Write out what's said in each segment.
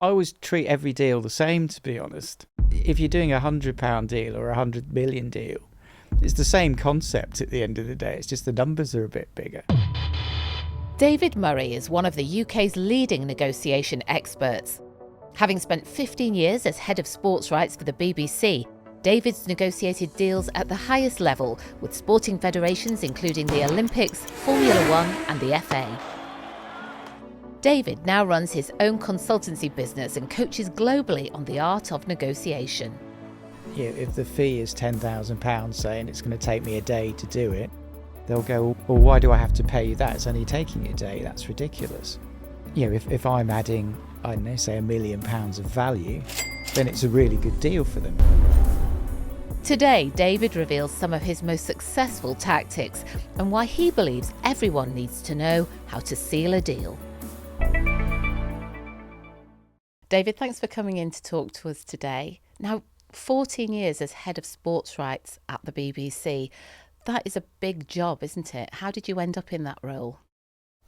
I always treat every deal the same, to be honest. If you're doing £100 deal or £100 million deal, it's the same concept at the end of the day. It's just the numbers are a bit bigger. David Murray is one of the UK's leading negotiation experts. Having spent 15 years as head of sports rights for the BBC, David's negotiated deals at the highest level with sporting federations including the Olympics, Formula One and the FA. David now runs his own consultancy business and coaches globally on the art of negotiation. If the fee is £10,000, saying it's going to take me a day to do it, they'll go, well, why do I have to pay you that? It's only taking you a day. That's ridiculous. If I'm adding, I don't know, say £1 million of value, then it's a really good deal for them. Today, David reveals some of his most successful tactics and why he believes everyone needs to know how to seal a deal. David, thanks for coming in to talk to us today. Now, 14 years as head of sports rights at the BBC. That is a big job, isn't it? How did you end up in that role?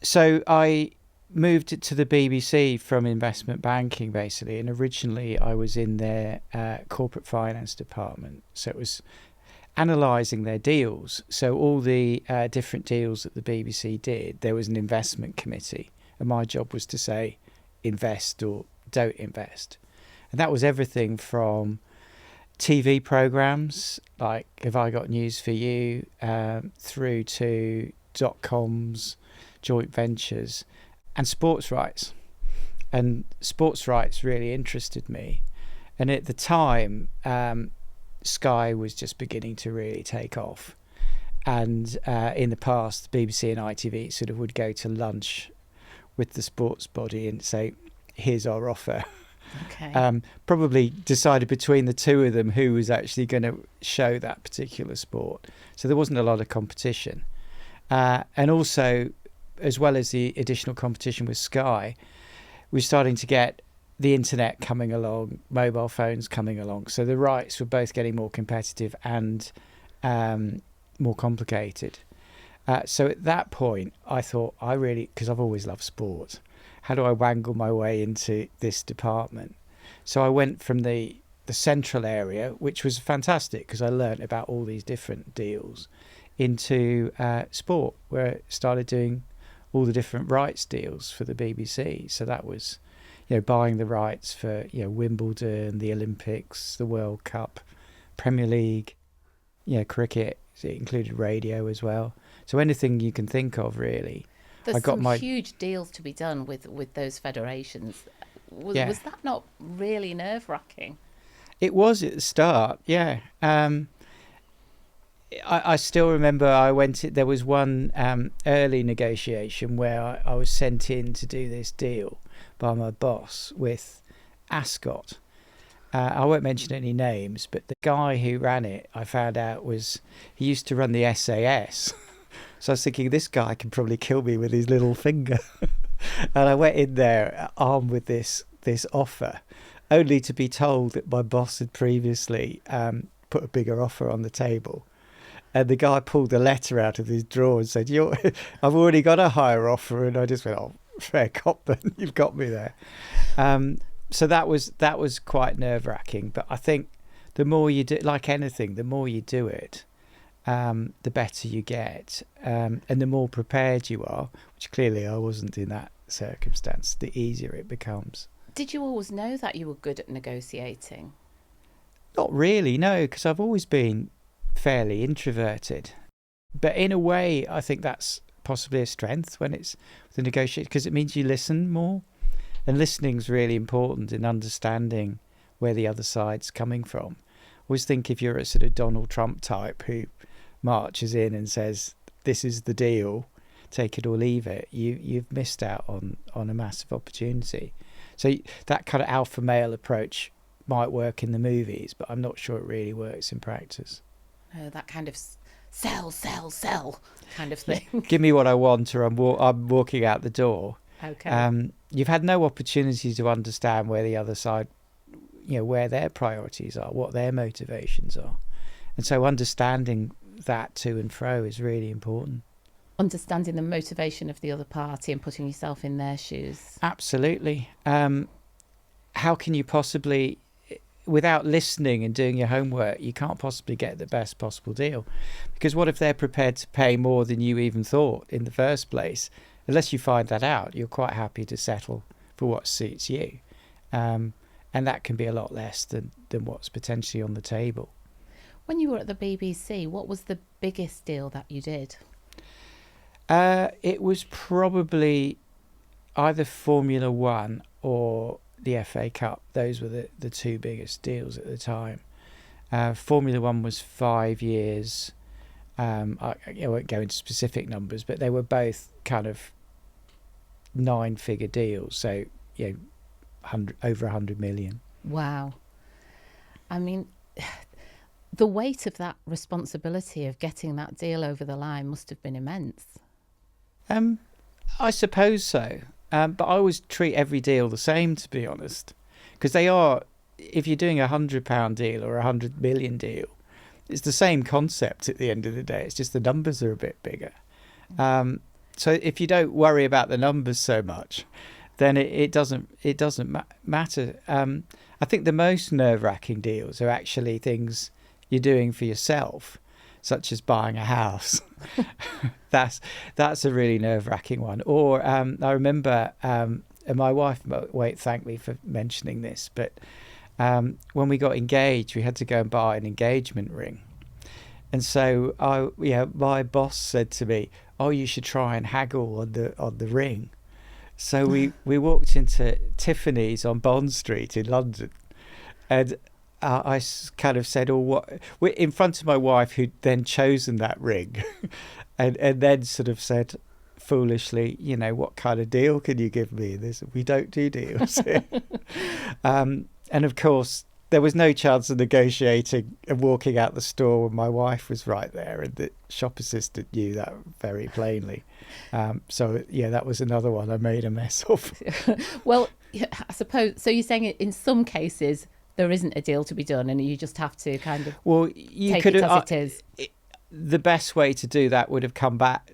So I moved to the BBC from investment banking, basically, and originally I was in their corporate finance department. So it was analysing their deals. So all the different deals that the BBC did, there was an investment committee, and my job was to say invest or don't invest. And that was everything from TV programmes like Have I Got News for You, through to .coms, joint ventures, and sports rights. And sports rights really interested me. And at the time, Sky was just beginning to really take off. And in the past, the BBC and ITV sort of would go to lunch with the sports body and say, here's our offer. Okay. Probably decided between the two of them who was actually going to show that particular sport. So there wasn't a lot of competition. And also, as well as the additional competition with Sky, we're starting to get the internet coming along, mobile phones coming along. So the rights were both getting more competitive and more complicated. So at that point, I thought, because I've always loved sport, how do I wangle my way into this department? So I went from the central area, which was fantastic because I learned about all these different deals, into sport, where I started doing all the different rights deals for the BBC. So that was, buying the rights for, Wimbledon, the Olympics, the World Cup, Premier League, cricket. So it included radio as well. So anything you can think of, really. There's some huge deals to be done with those federations. Was that not really nerve-wracking? It was at the start, yeah. I still remember there was one early negotiation where I was sent in to do this deal by my boss with Ascot. I won't mention any names, but the guy who ran it, I found out he used to run the SAS. So I was thinking, this guy can probably kill me with his little finger. And I went in there armed with this offer, only to be told that my boss had previously put a bigger offer on the table. And the guy pulled the letter out of his drawer and said, I've already got a higher offer. And I just went, oh, fair cop then, you've got me there. So that was quite nerve-wracking. But I think the more you do, like anything, the more you do it, the better you get, and the more prepared you are, which clearly I wasn't in that circumstance, the easier it becomes. Did you always know that you were good at negotiating? Not really, no, because I've always been fairly introverted. But in a way, I think that's possibly a strength when it's the negotiation, because it means you listen more. And listening's really important in understanding where the other side's coming from. I always think if you're a sort of Donald Trump type who marches in and says, this is the deal, take it or leave it, you've missed out on a massive opportunity. So that kind of alpha male approach might work in the movies, but I'm not sure it really works in practice. No, that kind of sell kind of thing. Yeah. Give me what I want, or I'm walking out the door. Okay. You've had no opportunity to understand where the other side, where their priorities are, what their motivations are. And so understanding that to and fro is really important. Understanding the motivation of the other party and putting yourself in their shoes. Absolutely. And how can you possibly, without listening and doing your homework, you can't possibly get the best possible deal. Because what if they're prepared to pay more than you even thought in the first place? Unless you find that out, you're quite happy to settle for what suits you. And that can be a lot less than what's potentially on the table. When you were at the BBC, what was the biggest deal that you did? It was probably either Formula One or the FA Cup. Those were the two biggest deals at the time. Formula One was 5 years. I won't go into specific numbers, but they were both kind of 9-figure deals. So, over 100 million. Wow. I mean, the weight of that responsibility of getting that deal over the line must have been immense. I suppose so. But I always treat every deal the same, to be honest, because they are, if you're doing £100 deal or £100 million deal, it's the same concept at the end of the day. It's just the numbers are a bit bigger. So if you don't worry about the numbers so much, then it doesn't matter. I think the most nerve-wracking deals are actually things you're doing for yourself, such as buying a house. That's a really nerve-wracking one. Or I remember, and my wife won't thank me for mentioning this, but when we got engaged, we had to go and buy an engagement ring. And so my boss said to me, "Oh, you should try and haggle on the ring." So we walked into Tiffany's on Bond Street in London, and I kind of said, "Oh, what?" in front of my wife, who'd then chosen that ring, and then sort of said foolishly, "What kind of deal can you give me? We don't do deals." And of course, there was no chance of negotiating and walking out the store when my wife was right there, and the shop assistant knew that very plainly. So that was another one I made a mess of. Well, I suppose, so you're saying in some cases there isn't a deal to be done and you just have to kind of take it as it is. The best way to do that would have come back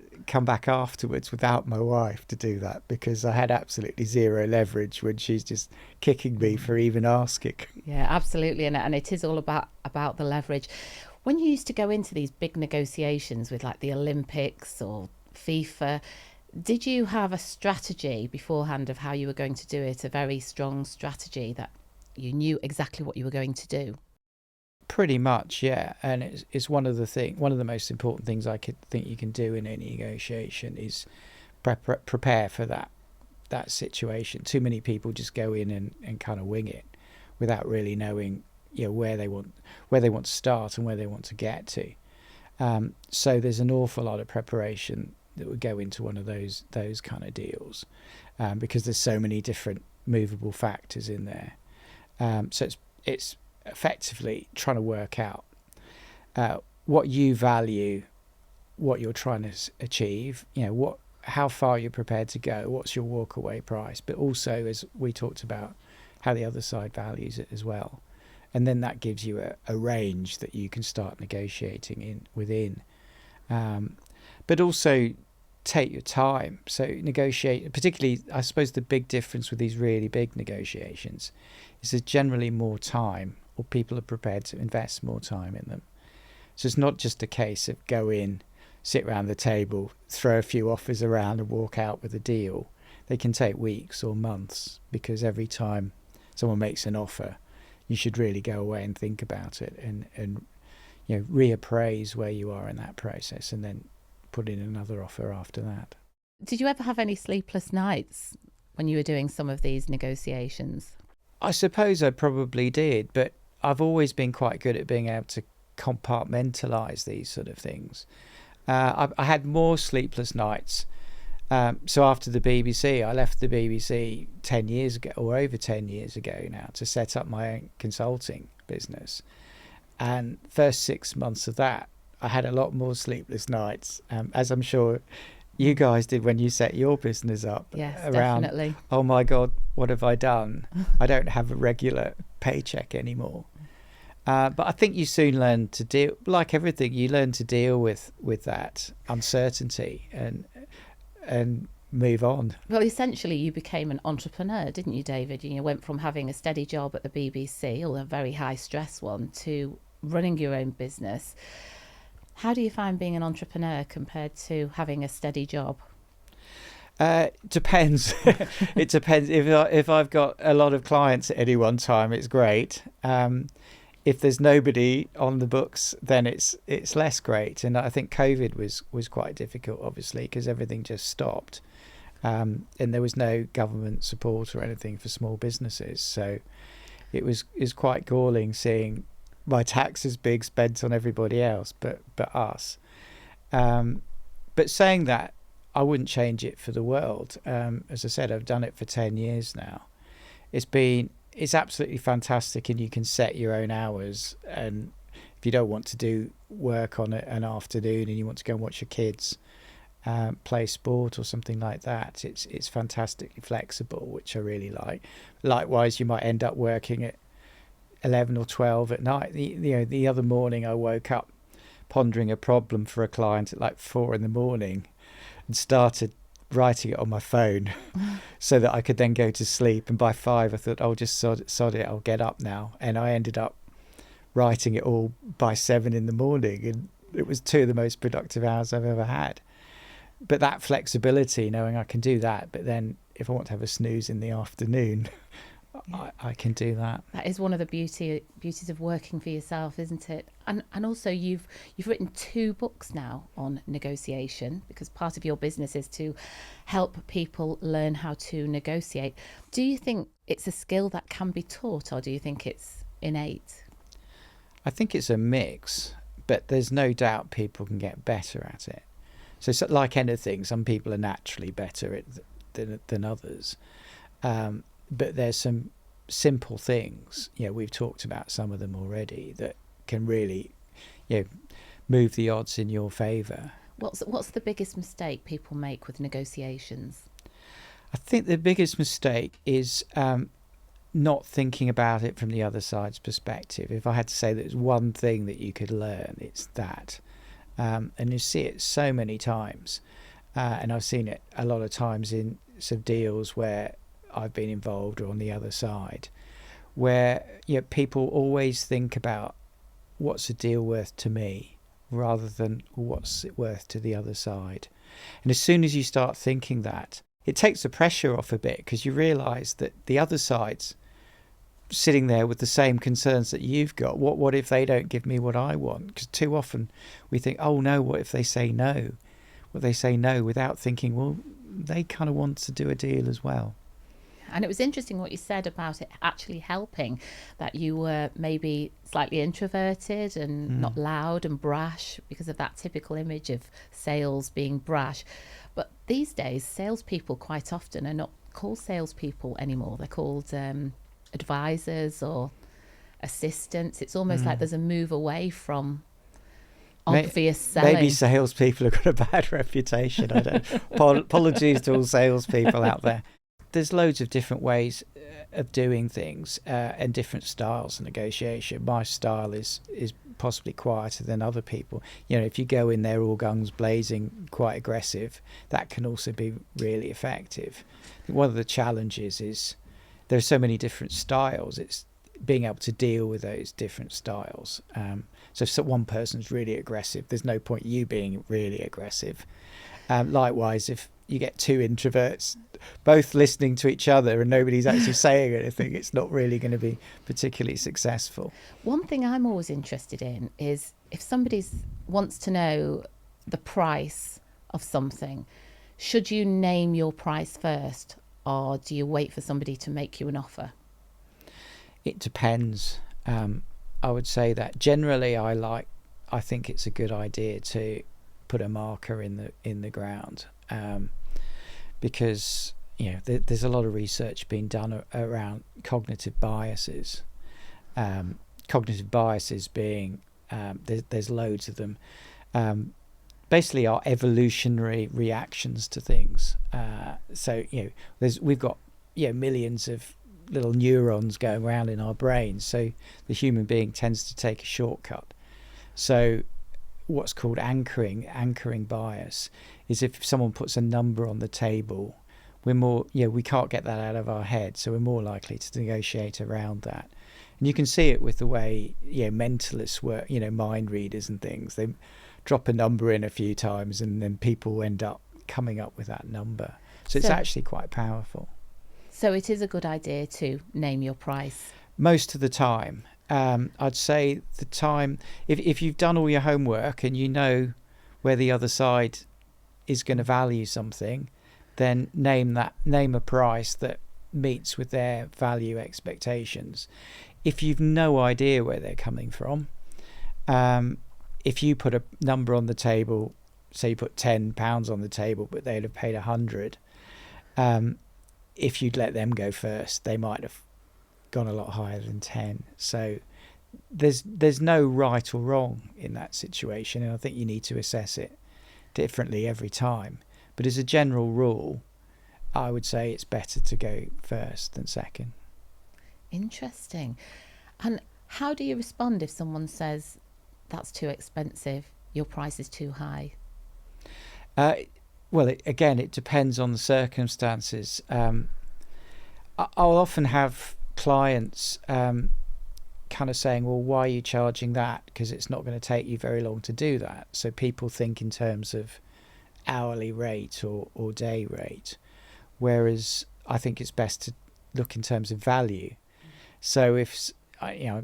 afterwards without my wife to do that, because I had absolutely zero leverage when she's just kicking me for even asking. Yeah, absolutely. And it is all about the leverage. When you used to go into these big negotiations with like the Olympics or FIFA, did you have a strategy beforehand of how you were going to do it, a very strong strategy that you knew exactly what you were going to do? Pretty much, yeah. And it's one of the most important things I could think you can do in any negotiation is prepare for that situation. Too many people just go in and kind of wing it without really knowing where they want to start and where they want to get to. So there's an awful lot of preparation that would go into one of those kind of deals, because there's so many different movable factors in there. So it's effectively trying to work out what you value, what you're trying to achieve, how far you're prepared to go, what's your walkaway price, but also, as we talked about, how the other side values it as well. And then that gives you a range that you can start negotiating within. But also take your time. So negotiate, particularly, I suppose the big difference with these really big negotiations is there's generally more time, or people are prepared to invest more time in them. So it's not just a case of go in, sit around the table, throw a few offers around and walk out with a deal. They can take weeks or months, because every time someone makes an offer, you should really go away and think about it and reappraise where you are in that process, and then put in another offer after that. Did you ever have any sleepless nights when you were doing some of these negotiations? I suppose I probably did, but I've always been quite good at being able to compartmentalize these sort of things. I had more sleepless nights. So after the BBC, I left the BBC 10 years ago, or over 10 years ago now, to set up my own consulting business. And first 6 months of that, I had a lot more sleepless nights, as I'm sure you guys did when you set your business up. Yes, definitely. Oh my God, what have I done? I don't have a regular paycheck anymore. But I think you soon learn to deal, like everything, you learn to deal with that uncertainty and move on. Well, essentially, you became an entrepreneur, didn't you, David? You went from having a steady job at the BBC, or a very high stress one, to running your own business. How do you find being an entrepreneur compared to having a steady job? Depends. It depends. If I've got a lot of clients at any one time, it's great. If there's nobody on the books, then it's less great. And I think COVID was quite difficult, obviously, because everything just stopped. And there was no government support or anything for small businesses. So it was quite galling seeing my taxes being spent on everybody else but us. But saying that, I wouldn't change it for the world. As I said, I've done it for 10 years now. It's absolutely fantastic, and you can set your own hours. And if you don't want to do work on an afternoon and you want to go and watch your kids play sport or something like that, it's fantastically flexible, which I really like. Likewise, you might end up working at 11 or 12 at night. The other morning I woke up pondering a problem for a client at like 4 a.m. and started writing it on my phone so that I could then go to sleep. And by 5 I thought, I'll just sod it, I'll get up now. And I ended up writing it all by 7 a.m, and it was 2 of the most productive hours I've ever had. But that flexibility, knowing I can do that, but then if I want to have a snooze in the afternoon, I can do that. That is one of the beauties of working for yourself, isn't it? And also you've written 2 books now on negotiation, because part of your business is to help people learn how to negotiate. Do you think it's a skill that can be taught, or do you think it's innate? I think it's a mix, but there's no doubt people can get better at it. So like anything, some people are naturally better at than others. But there's some simple things, we've talked about some of them already, that can really, move the odds in your favour. What's the biggest mistake people make with negotiations? I think the biggest mistake is not thinking about it from the other side's perspective. If I had to say there's one thing that you could learn, it's that. And you see it so many times. And I've seen it a lot of times in some deals where I've been involved, or on the other side, where people always think about what's a deal worth to me rather than what's it worth to the other side. And as soon as you start thinking that, it takes the pressure off a bit, because you realise that the other side's sitting there with the same concerns that you've got. What if they don't give me what I want? Because too often we think, oh no, what if they say no? What they say no, without thinking, well, they kind of want to do a deal as well. And it was interesting what you said about it actually helping, that you were maybe slightly introverted and not loud and brash, because of that typical image of sales being brash. But these days, salespeople quite often are not called salespeople anymore. They're called advisors or assistants. It's almost like there's a move away from obvious selling. Maybe salespeople have got a bad reputation. I don't. Apologies to all salespeople out there. There's loads of different ways of doing things and different styles of negotiation. My style is possibly quieter than other people. If you go in there all guns blazing, quite aggressive, that can also be really effective. I think one of the challenges is there are so many different styles. It's being able to deal with those different styles. So if one person's really aggressive, there's no point you being really aggressive. Likewise, if you get 2 introverts both listening to each other and nobody's actually saying anything, it's not really going to be particularly successful. One thing I'm always interested in is if somebody wants to know the price of something, should you name your price first, or do you wait for somebody to make you an offer? It depends. I would say that generally I think it's a good idea to put a marker in the ground, because there's a lot of research being done around cognitive biases. Cognitive biases being there's loads of them. Basically, our evolutionary reactions to things. So we've got millions of little neurons going around in our brains. So the human being tends to take a shortcut. So what's called anchoring bias, is if someone puts a number on the table, we're more, we can't get that out of our head, so we're more likely to negotiate around that. And you can see it with the way mentalists work, mind readers and things. They drop a number in a few times and then people end up coming up with that number. So it's actually quite powerful. So it is a good idea to name your price? Most of the time. I'd say the time, if you've done all your homework and you know where the other side is going to value something, then name a price that meets with their value expectations. If you've no idea where they're coming from, if you put a number on the table, say you put £10 on the table, but they'd have paid 100, if you'd let them go first, they might have gone a lot higher than 10. So there's no right or wrong in that situation, and I think you need to assess it differently every time. But as a general rule, I would say it's better to go first than second. Interesting. And how do you respond if someone says, that's too expensive, your price is too high? Well, it depends on the circumstances. I'll often have clients kind of saying, well, why are you charging that? Because it's not going to take you very long to do that. So people think in terms of hourly rate or day rate, whereas I think it's best to look in terms of value. So if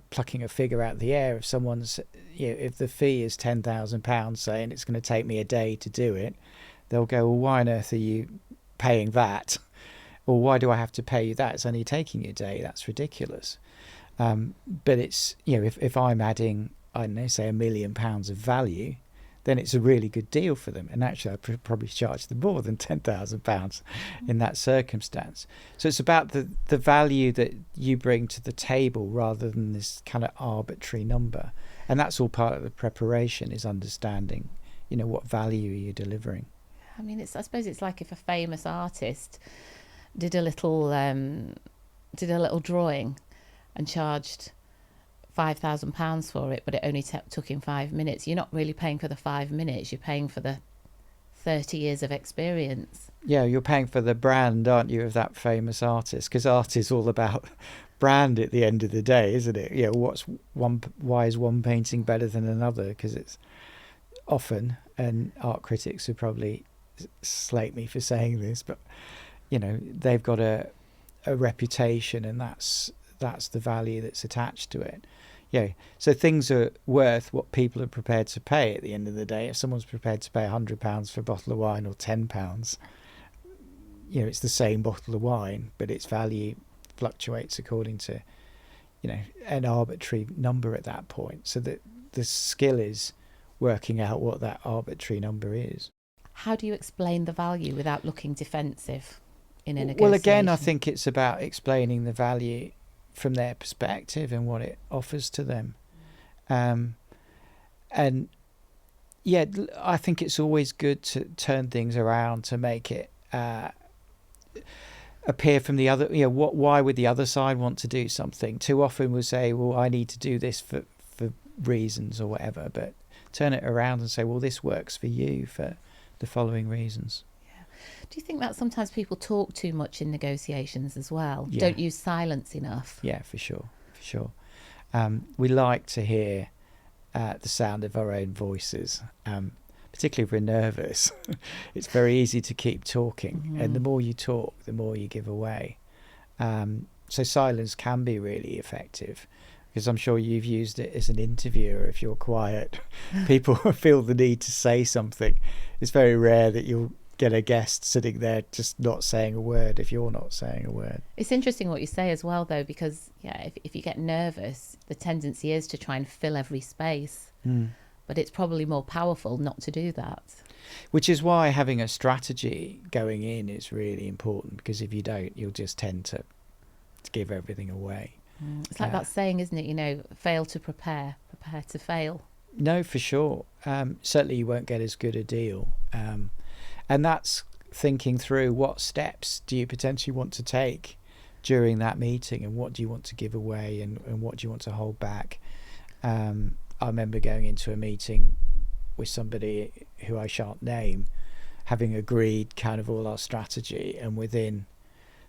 plucking a figure out of the air, if someone's if the fee is £10,000, saying it's going to take me a day to do it, they'll go, well, why on earth are you paying that? Or why do I have to pay you that? It's only taking you a day. That's ridiculous. But it's, if I'm adding, I don't know, say £1 million of value, then it's a really good deal for them. And actually, I'd probably charge them more than £10,000 in that circumstance. So it's about the value that you bring to the table rather than this kind of arbitrary number. And that's all part of the preparation, is understanding, what value are you delivering. I mean, I suppose it's like if a famous artist did a little drawing and charged £5,000 for it, but it only took him 5 minutes. You're not really paying for the 5 minutes, you're paying for the 30 years of experience. Yeah, you're paying for the brand, aren't you, of that famous artist? Because art is all about brand at the end of the day, isn't it? Why is one painting better than another? Because it's often, and art critics would probably slate me for saying this, but they've got a reputation, and that's the value that's attached to it. So things are worth what people are prepared to pay at the end of the day. If someone's prepared to pay £100 for a bottle of wine or £10, it's the same bottle of wine, but its value fluctuates according to an arbitrary number at that point. So that the skill is working out what that arbitrary number is. How do you explain the value without looking defensive in a negotiation? Well, again, I think it's about explaining the value from their perspective and what it offers to them. And I think it's always good to turn things around to make it appear from the other, why would the other side want to do something? Too often we'll say, well, I need to do this for reasons or whatever, but turn it around and say, well, this works for you for the following reasons. Do you think that sometimes people talk too much in negotiations as well? Yeah. Don't use silence enough? Yeah, for sure. We like to hear the sound of our own voices, particularly if we're nervous. It's very easy to keep talking, and the more you talk, the more you give away. So silence can be really effective, because I'm sure you've used it as an interviewer. If you're quiet, people feel the need to say something. It's very rare that you'll get a guest sitting there just not saying a word if you're not saying a word. It's interesting what you say as well, though, because if you get nervous, the tendency is to try and fill every space. But it's probably more powerful not to do that. Which is why having a strategy going in is really important, because if you don't, you'll just tend to give everything away. It's like that saying, isn't it? Fail to prepare, prepare to fail. No, for sure. Certainly you won't get as good a deal. And that's thinking through what steps do you potentially want to take during that meeting, and what do you want to give away, and what do you want to hold back. I remember going into a meeting with somebody who I shan't name, having agreed kind of all our strategy, and within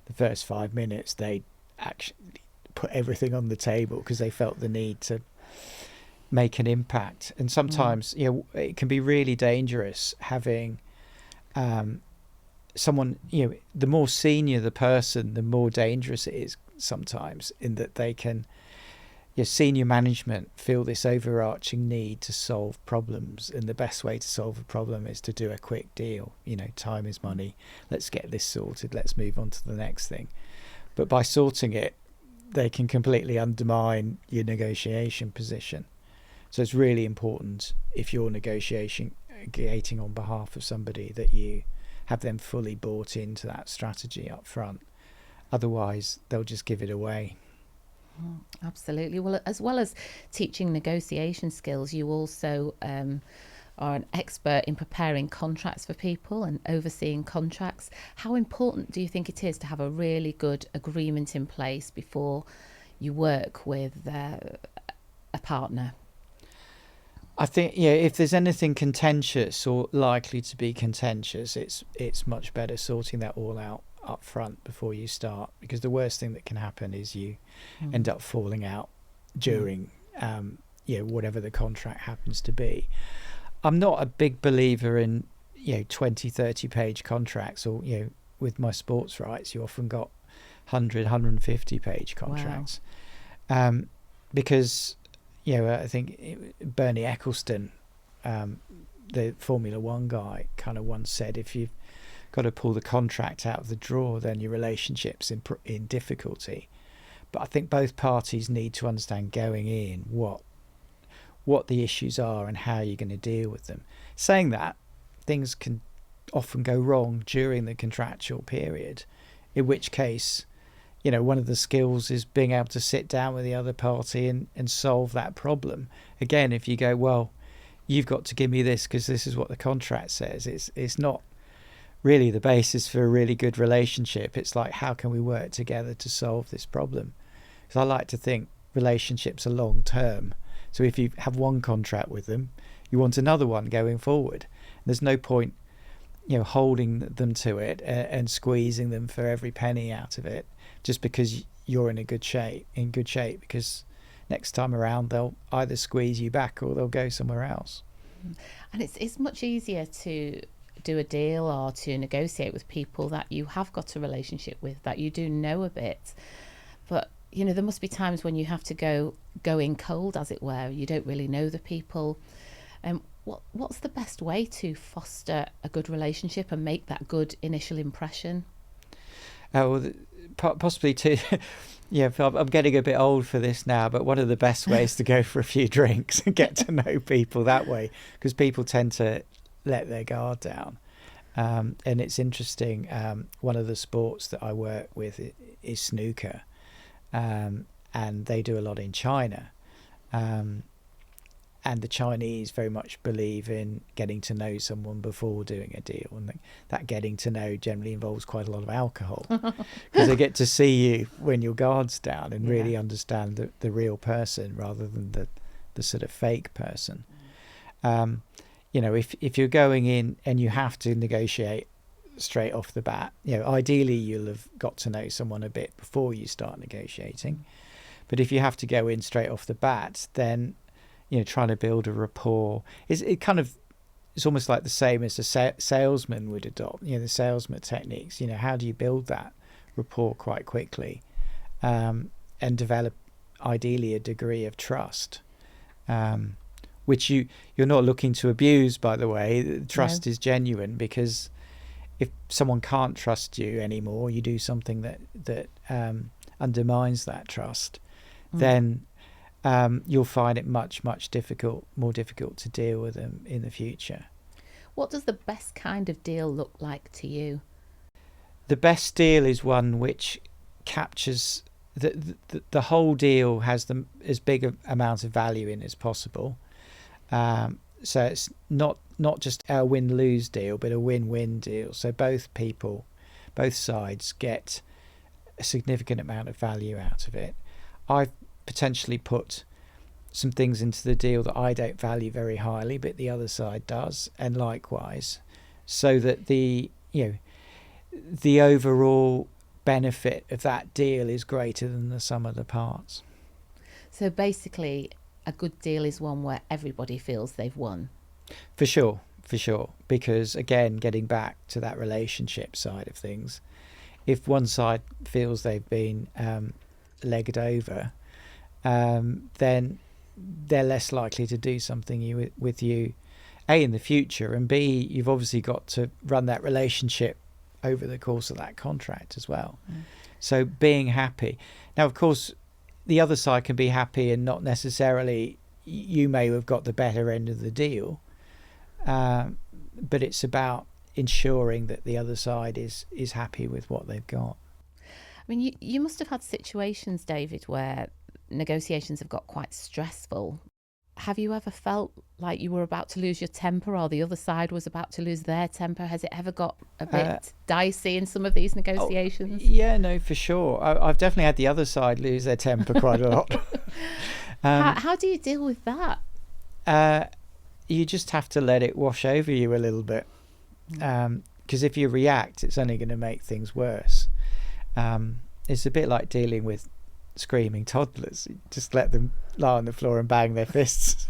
the first 5 minutes they actually put everything on the table because they felt the need to make an impact. And sometimes it can be really dangerous having someone, the more senior the person, the more dangerous it is sometimes, in that they can, senior management feel this overarching need to solve problems, and the best way to solve a problem is to do a quick deal. Time is money, let's get this sorted, let's move on to the next thing. But by sorting it, they can completely undermine your negotiation position. So it's really important, if you're negotiating on behalf of somebody, that you have them fully bought into that strategy up front. Otherwise, they'll just give it away. Absolutely. Well, as well as teaching negotiation skills, you also are an expert in preparing contracts for people and overseeing contracts. How important do you think it is to have a really good agreement in place before you work with a partner? I think, if there's anything contentious or likely to be contentious, it's much better sorting that all out up front before you start, because the worst thing that can happen is you end up falling out during whatever the contract happens to be. I'm not a big believer in 20-30 page contracts, or with my sports rights you often got 150 page contracts. Wow. Because I think Bernie Ecclestone, the Formula One guy, kind of once said, if you've got to pull the contract out of the drawer, then your relationship's in difficulty. But I think both parties need to understand going in what the issues are and how you're going to deal with them. Saying that, things can often go wrong during the contractual period, in which case, one of the skills is being able to sit down with the other party and solve that problem. Again, if you go, well, you've got to give me this because this is what the contract says, it's not really the basis for a really good relationship. It's like, how can we work together to solve this problem? Because I like to think relationships are long term. So if you have one contract with them, you want another one going forward. There's no point, holding them to it and squeezing them for every penny out of it, just because you're in good shape, because next time around they'll either squeeze you back or they'll go somewhere else. And it's much easier to do a deal or to negotiate with people that you have got a relationship with, that you do know a bit. But there must be times when you have to go in cold, as it were. You don't really know the people. What's the best way to foster a good relationship and make that good initial impression? Possibly to, I'm getting a bit old for this now, but one of the best ways to go for a few drinks and get to know people that way, because people tend to let their guard down. And it's interesting, one of the sports that I work with is snooker, and they do a lot in China. And the Chinese very much believe in getting to know someone before doing a deal, and that getting to know generally involves quite a lot of alcohol, because they get to see you when your guard's down and really understand the real person rather than the sort of fake person. If you're going in and you have to negotiate straight off the bat, ideally you'll have got to know someone a bit before you start negotiating. But if you have to go in straight off the bat, then trying to build a rapport it's almost like the same as a salesman would adopt, the salesman techniques. How do you build that rapport quite quickly, and develop ideally a degree of trust, which you're not looking to abuse, by the way. Trust is genuine, because if someone can't trust you anymore, you do something that undermines that trust, then you'll find it much more difficult to deal with them in the future. What does the best kind of deal look like to you? The best deal is one which captures the whole deal, has as big an amount of value in as possible. So it's not just a win-lose deal, but a win-win deal. So both sides get a significant amount of value out of it. I've potentially put some things into the deal that I don't value very highly, but the other side does, and likewise, so that the overall benefit of that deal is greater than the sum of the parts. So basically, a good deal is one where everybody feels they've won. For sure. Because again, getting back to that relationship side of things, if one side feels they've been legged over, then they're less likely to do something with you, A, in the future, and B, you've obviously got to run that relationship over the course of that contract as well. So being happy. Now, of course, the other side can be happy and not necessarily you may have got the better end of the deal, but it's about ensuring that the other side is happy with what they've got. I mean, you must have had situations, David, where negotiations have got quite stressful. Have you ever felt like you were about to lose your temper, or the other side was about to lose their temper? Has it ever got a bit dicey in some of these negotiations? Yeah, no, for sure. I've definitely had the other side lose their temper quite a lot. How do you deal with that? You just have to let it wash over you a little bit, because if you react, it's only going to make things worse. It's a bit like dealing with screaming toddlers. You just let them lie on the floor and bang their fists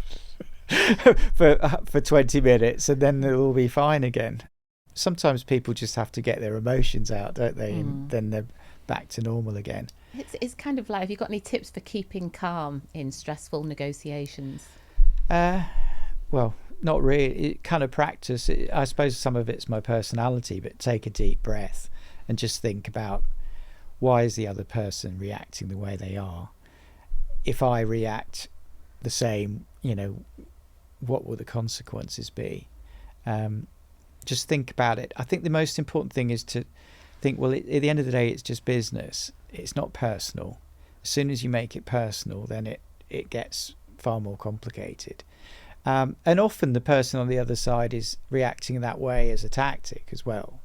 for 20 minutes, and then it'll all be fine again. Sometimes people just have to get their emotions out, don't they? And then they're back to normal again. It's kind of like, have you got any tips for keeping calm in stressful negotiations? Well, not really. It kind of practice. I suppose some of it's my personality, but take a deep breath and just think about, why is the other person reacting the way they are? If I react the same, what will the consequences be? Just think about it. I think the most important thing is to think, well, at the end of the day, it's just business. It's not personal. As soon as you make it personal, then it gets far more complicated. And often the person on the other side is reacting that way as a tactic as well.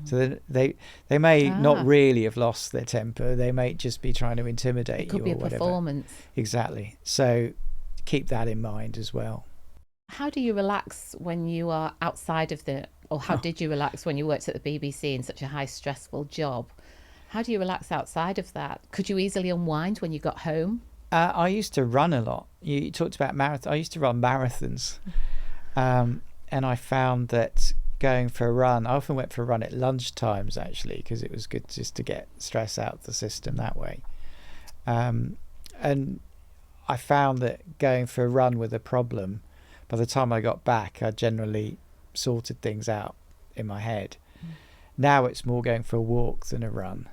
So they may not really have lost their temper. They may just be trying to intimidate you. It could be a performance. Exactly. So keep that in mind as well. How do you relax when you are outside of how did you relax when you worked at the BBC in such a high stressful job? How do you relax outside of that? Could you easily unwind when you got home? I used to run a lot. You talked about marathon. I used to run marathons, and I found that going for a run, I often went for a run at lunch times actually, because it was good just to get stress out of the system that way. And I found that going for a run with a problem, by the time I got back, I generally sorted things out in my head. Now it's more going for a walk than a run,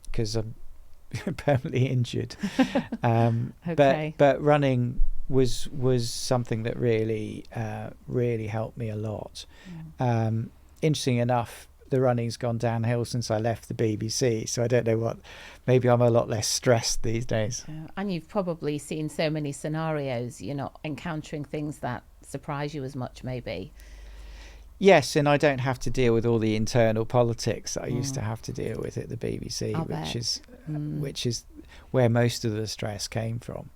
because I'm permanently injured. Okay. But running was something that really helped me a lot. Interesting enough, the running's gone downhill since I left the BBC, so I don't know what, maybe I'm a lot less stressed these days. And you've probably seen so many scenarios, you're not encountering things that surprise you as much, maybe. Yes, and I don't have to deal with all the internal politics that I used to have to deal with at the BBC, which is where most of the stress came from.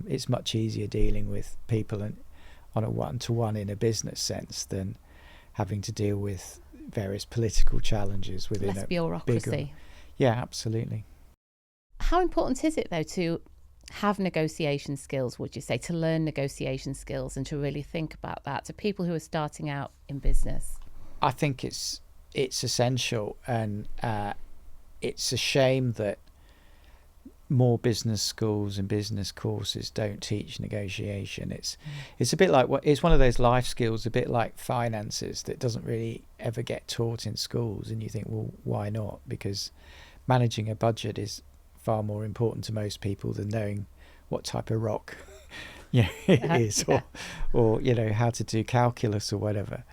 It's much easier dealing with people on a one-to-one in a business sense than having to deal with various political challenges within less bureaucracy. Bigger, yeah, absolutely. How important is it though to have negotiation skills, would you say, to learn negotiation skills and to really think about that to people who are starting out in business? I think it's essential, and it's a shame that more business schools and business courses don't teach negotiation. It's a bit like it's one of those life skills, a bit like finances, that doesn't really ever get taught in schools. And you think, well, why not? Because managing a budget is far more important to most people than knowing what type of rock it is, or how to do calculus or whatever.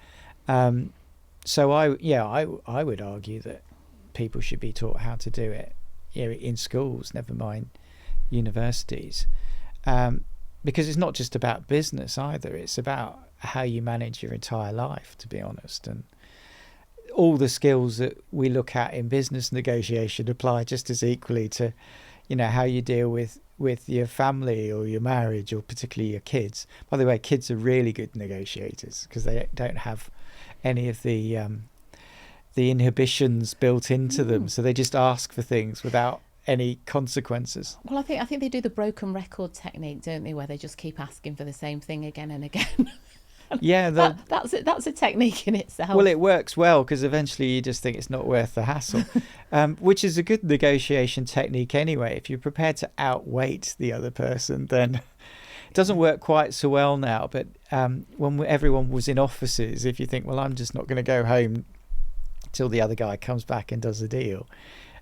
So I would argue that people should be taught how to do it in schools, never mind universities, because it's not just about business either. It's about how you manage your entire life, to be honest. And all the skills that we look at in business negotiation apply just as equally to how you deal with your family or your marriage, or particularly your kids. By the way, kids are really good negotiators because they don't have any of the inhibitions built into them, so they just ask for things without any consequences. Well, I think they do the broken record technique, don't they, where they just keep asking for the same thing again and again. Yeah, that's a technique in itself. Well, it works well because eventually you just think it's not worth the hassle, which is a good negotiation technique anyway. If you're prepared to outweight the other person, then it doesn't work quite so well now. But when everyone was in offices, if you think, well, I'm just not going to go home till the other guy comes back and does the deal,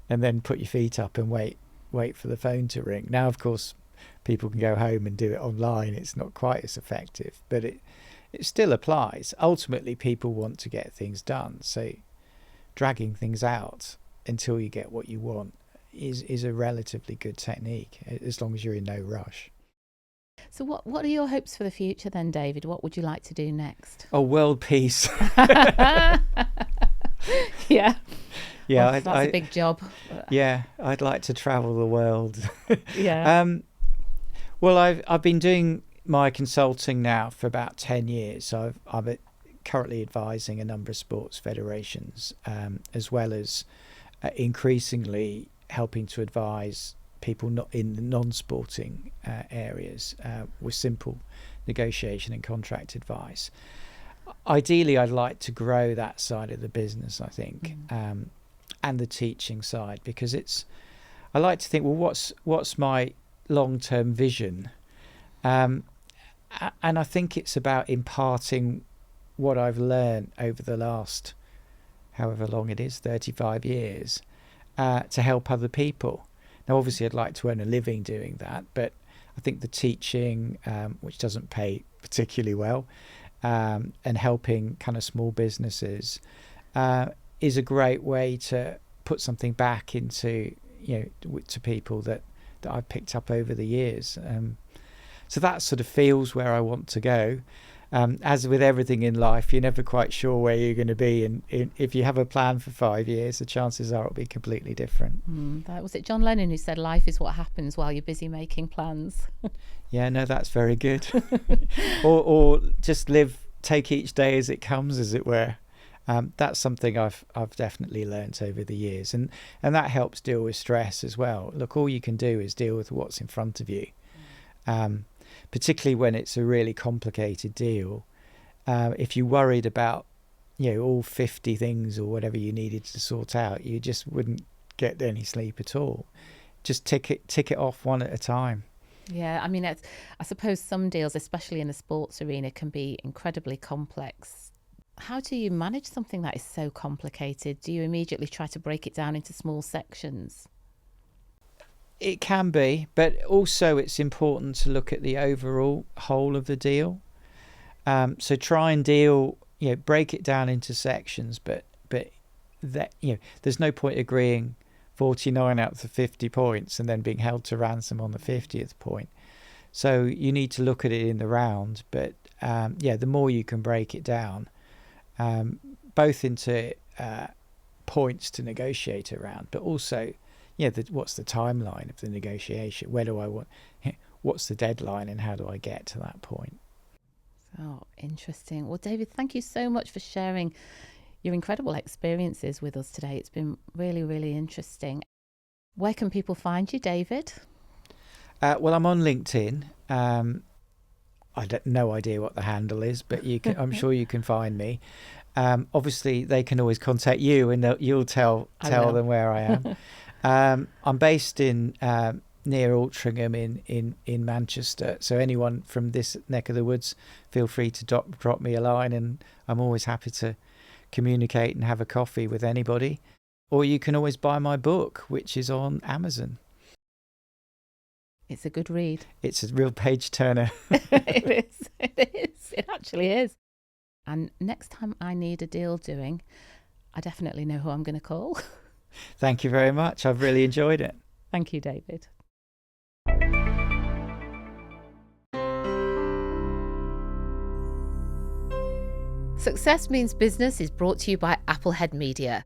and then put your feet up and wait for the phone to ring. Now, of course, people can go home and do it online. It's not quite as effective, but it still applies. Ultimately, people want to get things done, so dragging things out until you get what you want is a relatively good technique, as long as you're in no rush. So what are your hopes for the future then, David? What would you like to do next? Oh, world peace. Yeah. Yeah, well, that's a big job. Yeah, I'd like to travel the world. Yeah. Well, I've been doing my consulting now for about 10 years. So I'm currently advising a number of sports federations, as well as increasingly helping to advise people not in the non-sporting areas with simple negotiation and contract advice. Ideally, I'd like to grow that side of the business, I think, and the teaching side, because I like to think, well, what's my long-term vision? And I think it's about imparting what I've learned over the last, however long it is, 35 years, to help other people. Now, obviously, I'd like to earn a living doing that, but I think the teaching, which doesn't pay particularly well, and helping kind of small businesses is a great way to put something back into, to people that I've picked up over the years. So that sort of feels where I want to go. As with everything in life, you're never quite sure where you're going to be, and if you have a plan for 5 years, the chances are it'll be completely different. Was it John Lennon who said life is what happens while you're busy making plans? Yeah, no, that's very good. or just take each day as it comes, as it were. That's something I've definitely learnt over the years, and that helps deal with stress as well. Look, all you can do is deal with what's in front of you. Particularly when it's a really complicated deal. If you worried about, all 50 things or whatever you needed to sort out, you just wouldn't get any sleep at all. Just tick it off one at a time. Yeah, I mean, I suppose some deals, especially in the sports arena, can be incredibly complex. How do you manage something that is so complicated? Do you immediately try to break it down into small sections? It can be, but also it's important to look at the overall whole of the deal. So try and break it down into sections, but that, there's no point agreeing 49 out of the 50 points and then being held to ransom on the 50th point. So you need to look at it in the round, but the more you can break it down, both into points to negotiate around, but also what's the timeline of the negotiation? Where do I want? What's the deadline, and how do I get to that point? Oh, interesting. Well, David, thank you so much for sharing your incredible experiences with us today. It's been really, really interesting. Where can people find you, David? Well, I'm on LinkedIn. I have no idea what the handle is, but I'm sure you can find me. Obviously, they can always contact you, and you'll tell them where I am. I'm based in near Altrincham in Manchester, so anyone from this neck of the woods, feel free to drop me a line, and I'm always happy to communicate and have a coffee with anybody. Or you can always buy my book, which is on Amazon. It's a good read. It's a real page turner. It is. It actually is. And next time I need a deal doing, I definitely know who I'm going to call. Thank you very much. I've really enjoyed it. Thank you, David. Success Means Business is brought to you by Applehead Media.